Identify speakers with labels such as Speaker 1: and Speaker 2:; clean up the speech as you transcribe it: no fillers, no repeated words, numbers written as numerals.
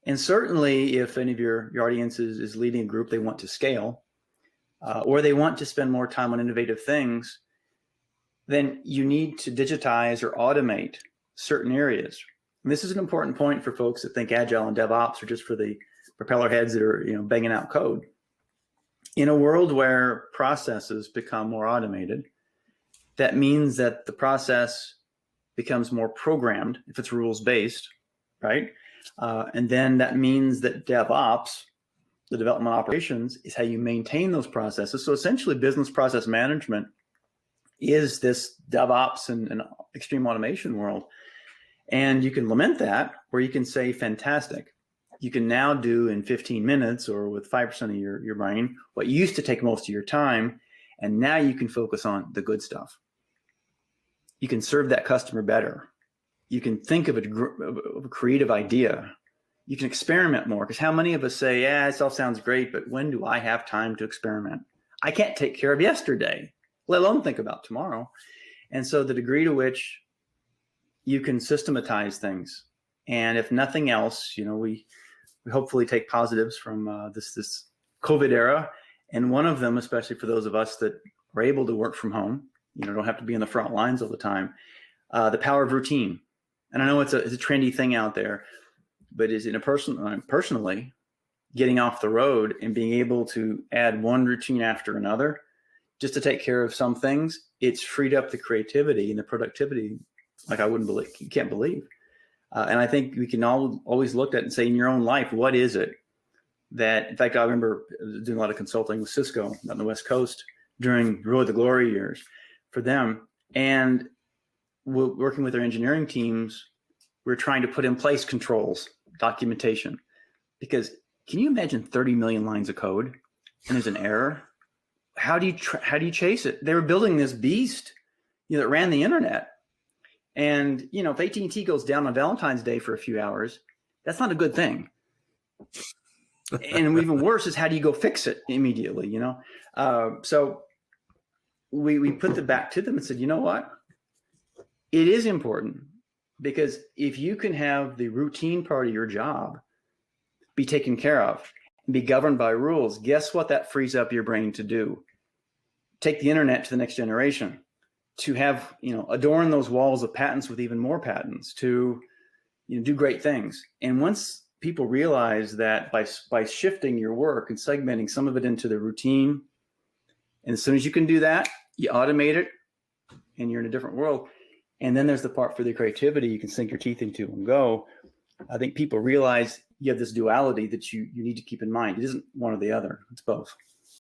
Speaker 1: And certainly if any of your audience is leading a group, they want to scale, or they want to spend more time on innovative things, then you need to digitize or automate certain areas. And this is an important point for folks that think Agile and DevOps are just for the propeller heads that are, banging out code. In a world where processes become more automated, that means that the process becomes more programmed if it's rules-based, right? And then that means that DevOps, the development operations, is how you maintain those processes. So essentially business process management is this DevOps and extreme automation world. And you can lament that, or you can say, fantastic. You can now do in 15 minutes or with 5% of your brain what used to take most of your time. And now you can focus on the good stuff. You can serve that customer better. You can think of a creative idea. You can experiment more, because how many of us say, yeah, this all sounds great, but when do I have time to experiment? I can't take care of yesterday, let alone think about tomorrow. And so the degree to which you can systematize things, and if nothing else, we hopefully take positives from this COVID era. And one of them, especially for those of us that are able to work from home, don't have to be in the front lines all the time, the power of routine. And I know it's a trendy thing out there, but is in a personally getting off the road and being able to add one routine after another just to take care of some things, it's freed up the creativity and the productivity like you can't believe. And I think we can always look at it and say, in your own life, what is it that, in fact, I remember doing a lot of consulting with Cisco on the West Coast during really the glory years for them. And working with their engineering teams, we're trying to put in place controls, documentation, because can you imagine 30 million lines of code and there's an error? How do you chase it? They were building this beast, that ran the internet. And, if AT&T goes down on Valentine's Day for a few hours, that's not a good thing. And even worse is, how do you go fix it immediately, So we put the back to them and said, you know what? It is important, because if you can have the routine part of your job be taken care of and be governed by rules, guess what that frees up your brain to do? Take the internet to the next generation, to have, adorn those walls of patents with even more patents, to, do great things. And once people realize that by shifting your work and segmenting some of it into the routine, and as soon as you can do that, you automate it and you're in a different world. And then there's the part for the creativity you can sink your teeth into and go. I think people realize you have this duality that you need to keep in mind. It isn't one or the other, it's both.